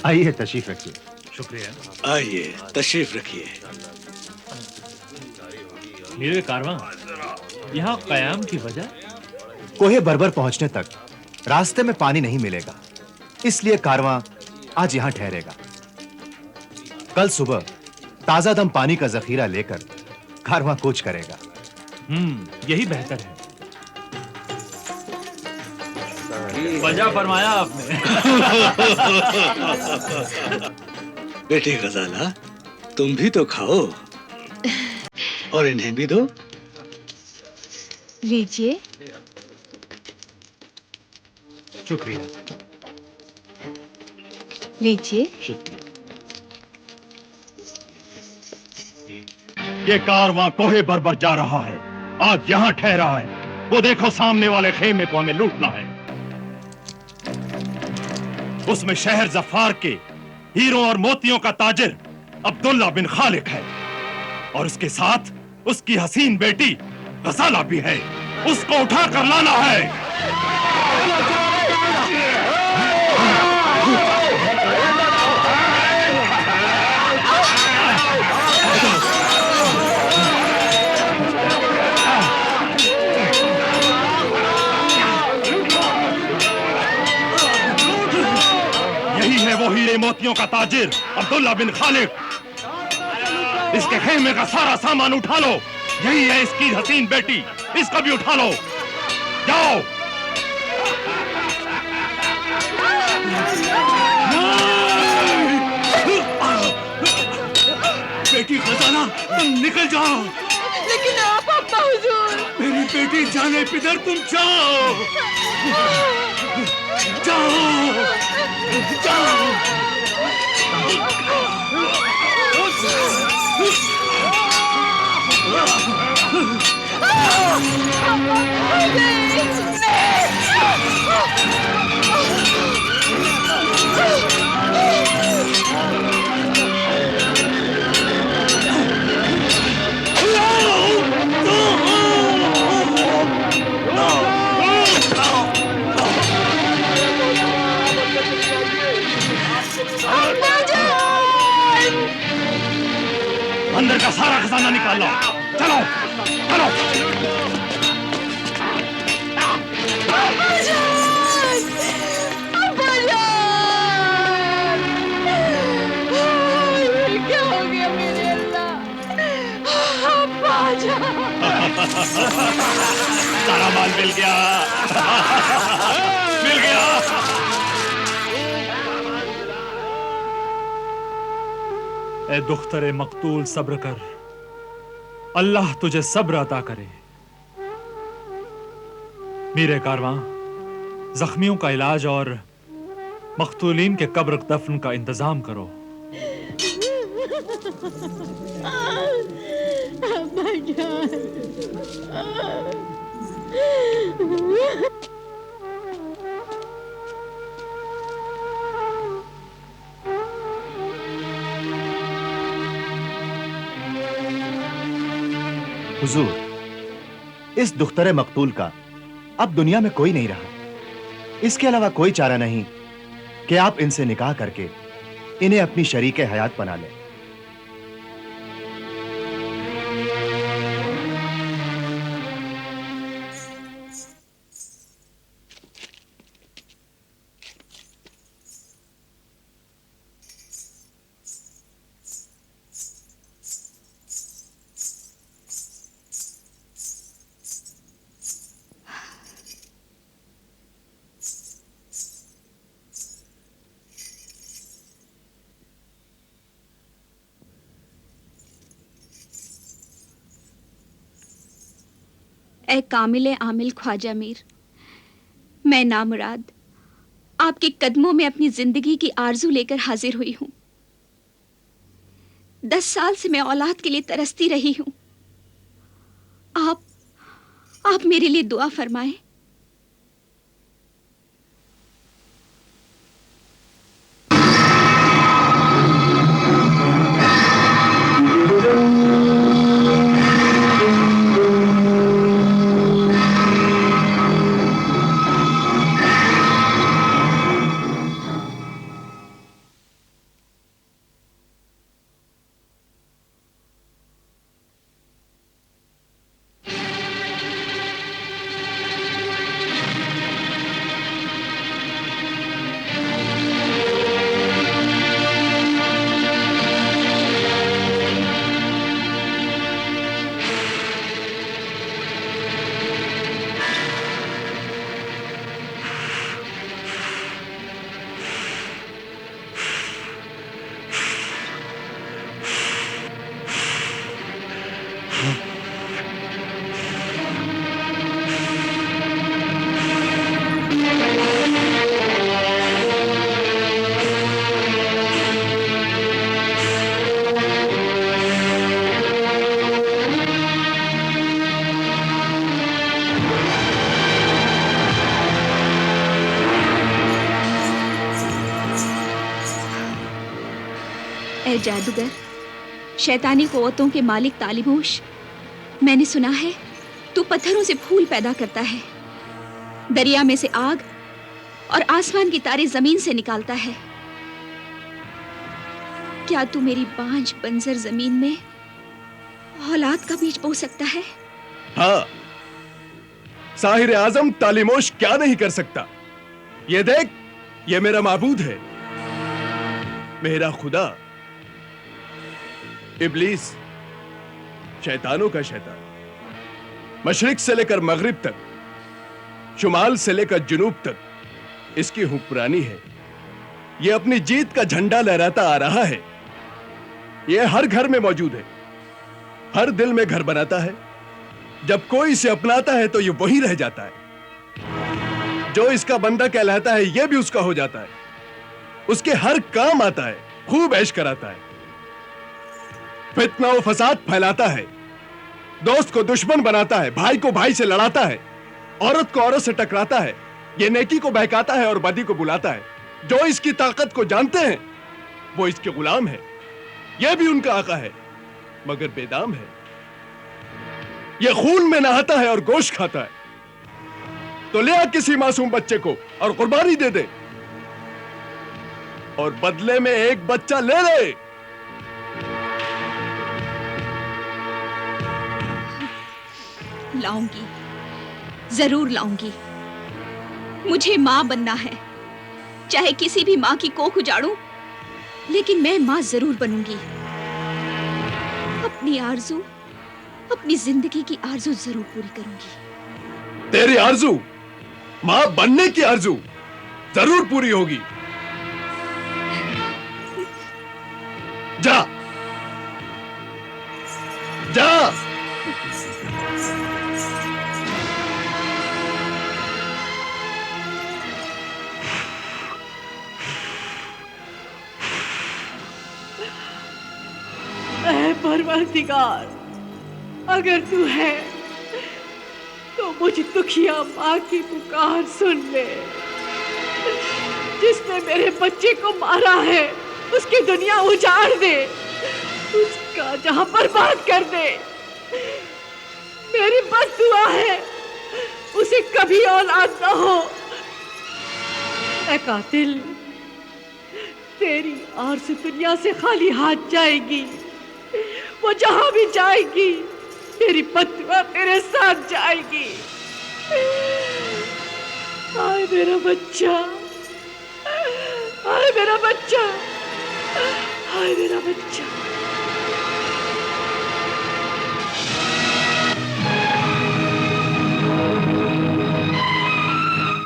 आइए तशरीफ रखिए। शुक्रिया। आइए तशरीफ रखिए। मेरे कारवां यहाँ कयाम की वजह? कोहे बर्बर पहुंचने तक रास्ते में पानी नहीं मिलेगा, इसलिए कारवां आज यहां ठहरेगा। कल सुबह ताजा दम पानी का जखीरा लेकर कारवां कूच करेगा। यही बेहतर है। वजह फरमाया आपने। बेटी गजाला, तुम भी तो खाओ और इन्हें भी दो। लीजिए। शुक्रिया। लीजिए। ये कारवां कोहे बर्बर जा रहा है, आज यहां ठहरा है। वो देखो सामने वाले खेमे को हमें लूटना है। उसमें शहर जफार के हीरों और मोतियों का ताजिर अब्दुल्ला बिन खालिक है और उसके साथ उसकी हसीन बेटी गजाला भी है। उसको उठा कर लाना है। यही है वो हीरे मोतियों का ताजिर अब्दुल्ला बिन खालिक। इसके खेमे का सारा सामान उठा लो। यही है इसकी हसीन बेटी, इसको भी उठा लो। जाओ। बेटी गजाला, तुम निकल जाओ। लेकिन आप अब्बा हुजूर। मेरी बेटी जाने पिदर, तुम जाओ। जाओ जाओ। अंदर का सारा खजाना निकाल लो। चलो चलो। क्या हो गया मेरे अल्लाह? सारा माल मिल गया। मिल गया। ए दुख्तरे मकतूल, सब्र कर। अल्लाह तुझे सब्र अता करे। मेरे कारवां, जख्मियों का इलाज और मकतूलीन के कब्र दफन का इंतजाम करो। हुजूर, इस दुख्तरे मकतूल का अब दुनिया में कोई नहीं रहा। इसके अलावा कोई चारा नहीं कि आप इनसे निकाह करके इन्हें अपनी शरीके हयात बना लें। ए कामिल आमिल ख्वाजा मीर, मैं नामुराद आपके कदमों में अपनी जिंदगी की आरजू लेकर हाजिर हुई हूं। 10 साल से मैं औलाद के लिए तरसती रही हूं। आप मेरे लिए दुआ फरमाएं। ए जादूगर, शैतानी क़ुव्वतों के मालिक तालिमोश, मैंने सुना है तू पत्थरों से फूल पैदा करता है, दरिया में से आग और आसमान की तारे जमीन से निकालता है। क्या तू मेरी बांझ बंजर जमीन में औलाद का बीज बो सकता है? हाँ, साहिर आजम तालिमोश क्या नहीं कर सकता। ये देख, ये मेरा माबूद है, मेरा खुदा, इब्लीस, शैतानों का शैतान, मशरिक से लेकर मगरिब तक, शुमाल से लेकर जुनूब तक इसकी हुक्मरानी है। ये अपनी जीत का झंडा लहराता आ रहा है। ये हर घर में मौजूद है, हर दिल में घर बनाता है। जब कोई इसे अपनाता है तो ये वही रह जाता है। जो इसका बंदा कहलाता है ये भी उसका हो जाता है। उसके हर काम आता है, खूब ऐश कराता है, फितना और फसाद फैलाता है, दोस्त को दुश्मन बनाता है, भाई को भाई से लड़ाता है, औरत को औरत से टकराता है। ये नेकी को बहकाता है और बदी को बुलाता है। जो इसकी ताकत को जानते हैं वो इसके गुलाम है। यह भी उनका आका है मगर बेदाम है। यह खून में नहाता है और गोश्त खाता है। तो ले आ किसी मासूम बच्चे को और कुर्बानी दे दे, और बदले में एक बच्चा ले ले। लाऊंगी, जरूर लाऊंगी। मुझे मां बनना है, चाहे किसी भी मां की कोख उजाड़ूं, लेकिन मैं मां जरूर बनूंगी। अपनी आरज़ू, अपनी जिंदगी की आरज़ू जरूर पूरी करूंगी। तेरी आरज़ू, मां बनने की आरज़ू जरूर पूरी होगी। जा जा। ऐ परवरदिगार, अगर तू है तो मुझ दुखिया माँ की पुकार सुन ले। जिसने मेरे बच्चे को मारा है उसकी दुनिया उजाड़ दे, उसका जहां बर्बाद कर दे। मेरी बद्दुआ है उसे कभी औलाद न हो। ऐ कातिल, तेरी आरज़ू दुनिया से खाली हाथ जाएगी। वो जहां भी जाएगी मेरी बद्दुआ तेरे साथ जाएगी। आए मेरा बच्चा, आए मेरा बच्चा, आए मेरा बच्चा।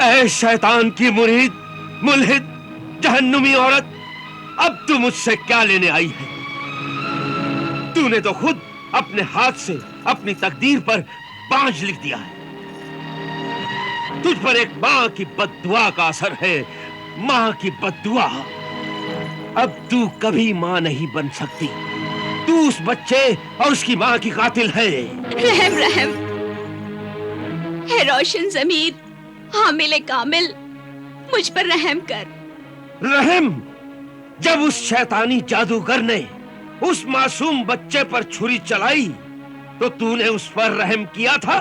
ऐ शैतान की मुरीद, मुल्हिद, जहन्नुमी औरत, अब तू मुझसे क्या लेने आई है? तूने तो खुद अपने हाथ से अपनी तकदीर पर बांझ लिख दिया है। तुझ पर एक मां की बद्दुआ का असर है, मां की बद्दुआ। अब तू कभी मां नहीं बन सकती। तू उस बच्चे और उसकी मां की कातिल है। रहम रहम है रोशन ज़मीर, हामिल कामिल, मुझ पर रहम कर। रहम? जब उस शैतानी जादूगर ने उस मासूम बच्चे पर छुरी चलाई तो तूने उस पर रहम किया था?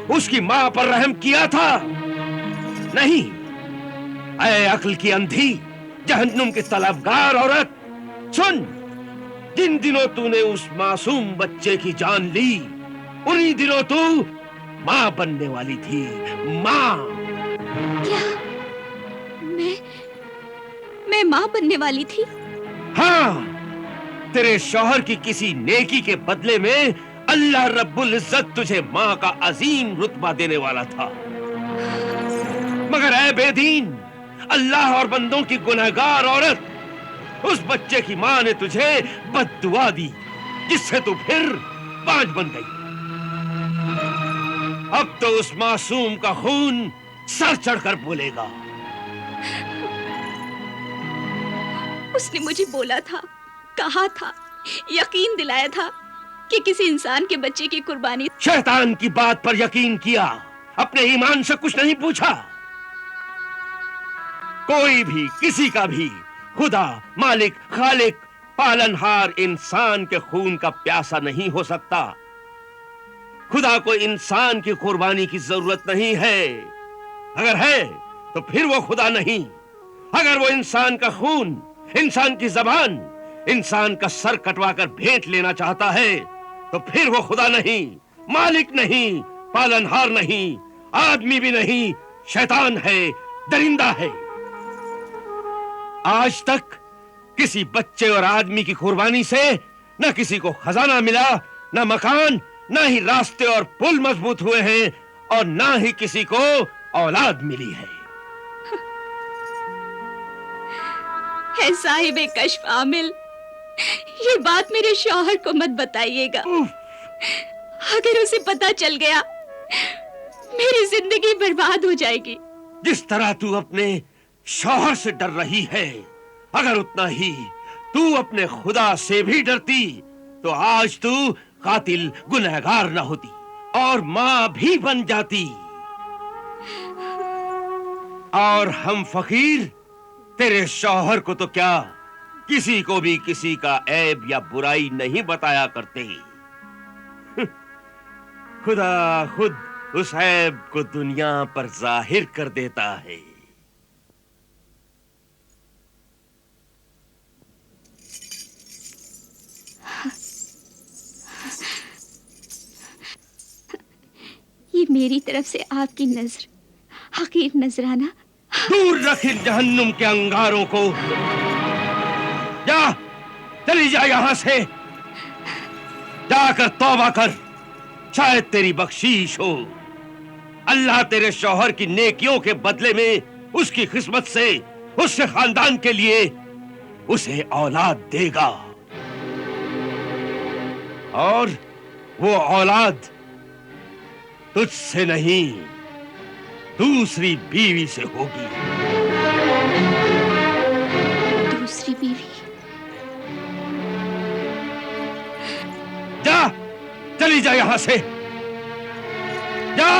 उसकी मां पर रहम किया था? नहीं। ऐ अक्ल की अंधी, जहन्नुम की तलबगार औरत, सुन। जिन दिनों तूने उस मासूम बच्चे की जान ली, उन्हीं दिनों तू मां बनने वाली थी। मां। क्या मैं मां बनने वाली थी? हाँ, तेरे शौहर की किसी नेकी के बदले में अल्लाह रब्बुल इज्जत तुझे मां का अजीम रुतबा देने वाला था। मगर ऐ बेदीन, अल्लाह और बंदों की गुनहगार औरत, उस बच्चे की मां ने तुझे बद्दुआ दी, जिससे तू फिर बांझ बन गई। अब तो उस मासूम का खून सर चढ़कर बोलेगा। उसने मुझे बोला था, कहा था, यकीन दिलाया था कि किसी इंसान के बच्चे की कुर्बानी। शैतान की बात पर यकीन किया, अपने ईमान से कुछ नहीं पूछा। कोई भी, किसी का भी खुदा, मालिक, खालिक, पालनहार इंसान के खून का प्यासा नहीं हो सकता। खुदा को इंसान की कुर्बानी की जरूरत नहीं है। अगर है तो फिर वो खुदा नहीं। अगर वो इंसान का खून, इंसान की जबान, इंसान का सर कटवाकर भेंट लेना चाहता है तो फिर वो खुदा नहीं, मालिक नहीं, पालनहार नहीं, आदमी भी नहीं, शैतान है, दरिंदा है। आज तक किसी बच्चे और आदमी की कुर्बानी से न किसी को खजाना मिला, न मकान, न ही रास्ते और पुल मजबूत हुए हैं, और न ही किसी को औलाद मिली है। साहिबे कश्फ आमिल, ये बात मेरे शौहर को मत बताइएगा। अगर उसे पता चल गया मेरी जिंदगी बर्बाद हो जाएगी। जिस तरह तू अपने शौहर से डर रही है, अगर उतना ही तू अपने खुदा से भी डरती तो आज तू कातिल, गुनहगार न होती और मां भी बन जाती। और हम फकीर तेरे शौहर को तो क्या, किसी को भी किसी का ऐब या बुराई नहीं बताया करते। खुदा खुद उस ऐब को दुनिया पर जाहिर कर देता है। ये मेरी तरफ से आपकी नजर, हकीर नजराना। दूर रख इन जहन्नुम के अंगारों को। जा, चली जा यहां से। जाकर तौबा कर, शायद तेरी बख्शीश हो। अल्लाह तेरे शौहर की नेकियों के बदले में उसकी किस्मत से, उसके खानदान के लिए उसे औलाद देगा। और वो औलाद तुझसे नहीं, दूसरी बीवी से होगी। दूसरी बीवी? जा, चली जा यहां से। जा।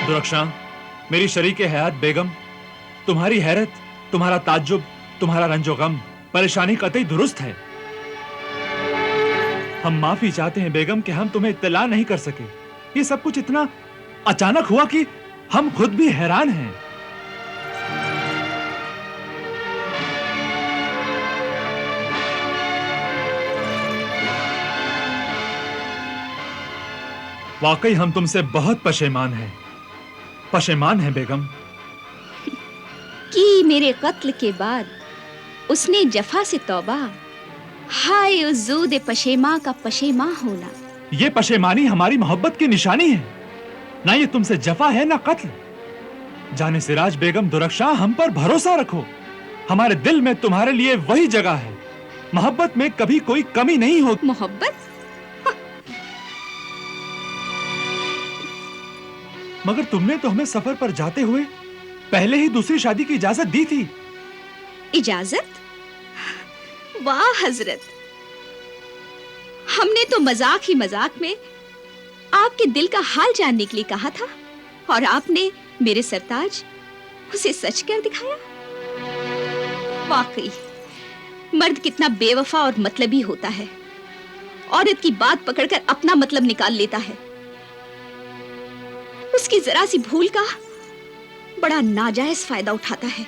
दुरक्षा, मेरी शरीके हयात बेगम, तुम्हारी हैरत, तुम्हारा ताज्जुब, तुम्हारा रंजो गम, परेशानी कतई दुरुस्त है। हम माफी चाहते हैं बेगम कि हम तुम्हें इत्तला नहीं कर सके। ये सब कुछ इतना अचानक हुआ कि हम खुद भी हैरान हैं। वाकई हम तुमसे बहुत पशेमान हैं। पशेमान है बेगम कि मेरे कत्ल के बाद उसने जफा से तौबा। हाय उस ज़ूद पशेमा का पशेमा होना। ये पशेमानी हमारी मोहब्बत की निशानी है। ना ये तुमसे जफा है ना कत्ल। जाने सिराज बेगम दुरक्षा, हम पर भरोसा रखो। हमारे दिल में तुम्हारे लिए वही जगह है। मोहब्बत में कभी कोई कमी नहीं होती। मोहब्बत? मगर तुमने तो हमें सफर पर जाते हुए पहले ही दूसरी शादी की इजाजत दी थी। इजाजत? वाह हजरत, हमने तो मजाक ही मजाक में आपके दिल का हाल जानने के लिए कहा था, और आपने मेरे सरताज उसे सच कर दिखाया। वाकई मर्द कितना बेवफा और मतलबी होता है। औरत की बात पकड़कर अपना मतलब निकाल लेता है। उसकी जरा सी भूल का बड़ा नाजायज फायदा उठाता है।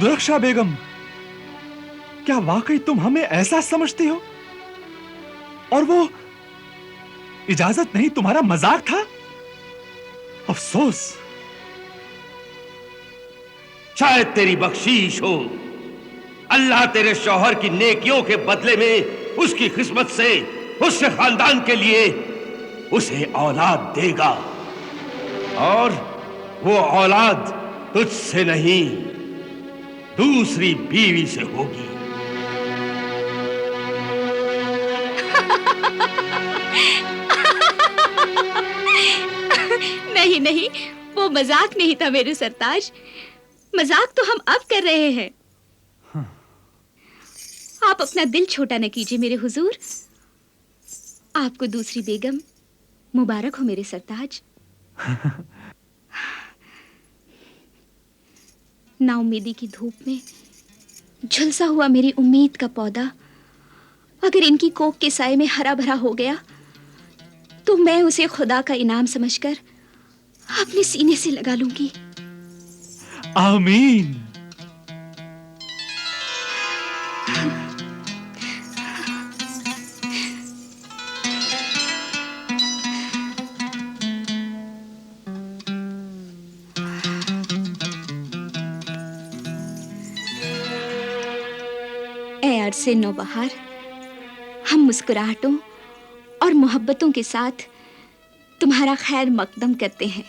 दुरक्षा बेगम, क्या वाकई तुम हमें ऐसा समझती हो? और वो इजाजत नहीं, तुम्हारा मजाक था? अफसोस। शायद तेरी बख्शीश हो। अल्लाह तेरे शौहर की नेकियों के बदले में उसकी किस्मत से, उसके खानदान के लिए उसे औलाद देगा। और वो औलाद तुझसे नहीं, दूसरी बीवी से होगी। नहीं नहीं, वो मजाक नहीं था मेरे सरताज। मजाक तो हम अब कर रहे हैं। आप अपना दिल छोटा न कीजिए मेरे हुजूर। आपको दूसरी बेगम मुबारक हो मेरे सरताज। नाउम्मीदी की धूप में झुलसा हुआ मेरी उम्मीद का पौधा अगर इनकी कोख के साए में हरा भरा हो गया तो मैं उसे खुदा का इनाम समझकर अपने सीने से लगा लूंगी। आमीन। ए अरसे नौबहार, हम मुस्कुराहटों और मोहब्बतों के साथ तुम्हारा खैर मकदम करते हैं।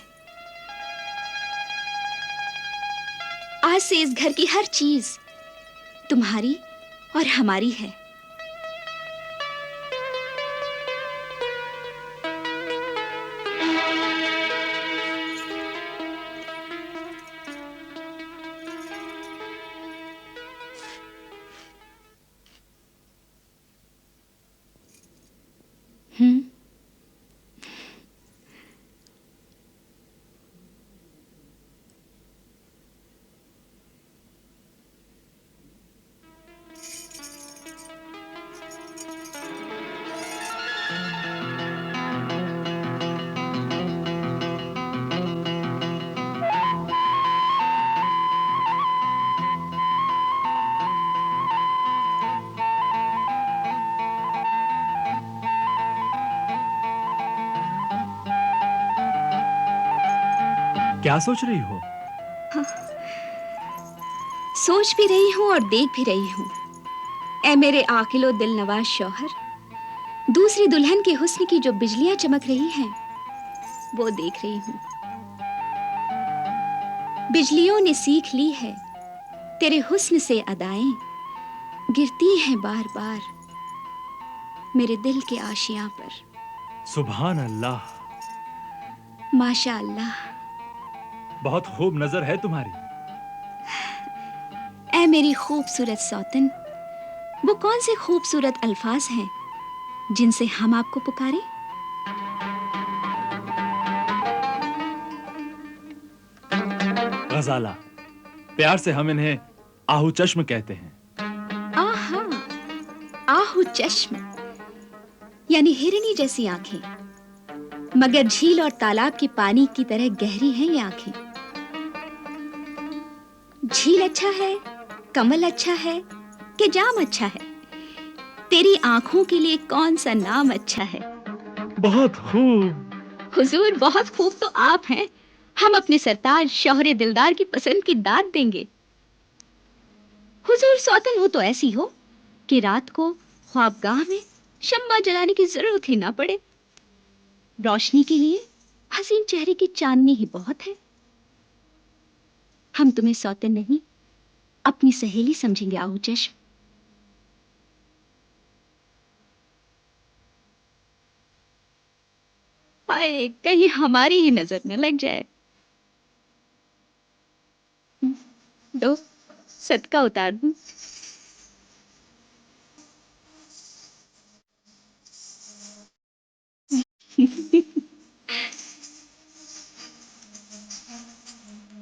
आज से इस घर की हर चीज तुम्हारी और हमारी है। क्या सोच रही हो? सोच भी रही हूँ और देख भी रही हूँ। ए मेरे आकिलो दिल नवाज शौहर, दूसरी दुल्हन के हुस्न की जो बिजलियां चमक रही हैं, वो देख रही हूँ। बिजलियों ने सीख ली है तेरे हुस्न से अदाएं, गिरती हैं बार बार मेरे दिल के आशियां पर। सुभान अल्लाह, माशा अल्लाह। बहुत खूब नजर है तुम्हारी। ऐ मेरी खूबसूरत सौतन, वो कौन से खूबसूरत अल्फाज हैं जिनसे हम आपको पुकारें? गजाला, प्यार से हम इन्हें आहू चश्म कहते हैं। आहा, आहू चश्म यानी हिरनी जैसी आंखें, मगर झील और तालाब के पानी की तरह गहरी हैं ये आंखें। झील अच्छा है, कमल अच्छा है कि जाम अच्छा है? तेरी आंखों के लिए कौन सा नाम अच्छा है? बहुत खूब। हुजूर, बहुत खूब तो आप हैं। हम अपने सरताज शौहरे दिलदार की पसंद की दाद देंगे। हुजूर, सौतन हो तो ऐसी हो कि रात को ख्वाबगाह में शम्मा जलाने की जरूरत ही ना पड़े। रोशनी के लिए हसीन चेहरे की चांदनी ही बहुत है। हम तुम्हें सौतन नहीं, अपनी सहेली समझेंगे आहू चश्म। हाय, कहीं हमारी ही नजर न लग जाए। दो, सदका उतार दूं।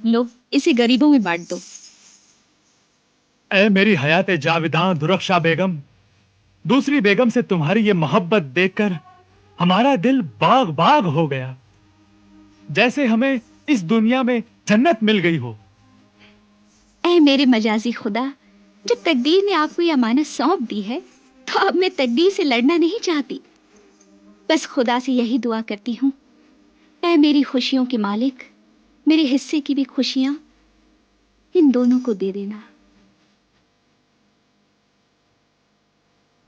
लो, इसे गरीबों में बांट दो। ऐ मेरी हयाते जाविदां दुरख्शा बेगम, दूसरी बेगम से तुम्हारी ये मोहब्बत देखकर हमारा दिल बाग बाग हो गया, जैसे हमें इस दुनिया में जन्नत मिल गई हो। ऐ मेरे मजाजी खुदा, जब तकदीर ने आपको यह अमानत सौंप दी है तो अब मैं तकदीर से लड़ना नहीं चाहती। बस खुदा से यही दुआ करती हूँ, ऐ मेरी खुशियों के मालिक, मेरे हिस्से की भी खुशियां इन दोनों को दे देना।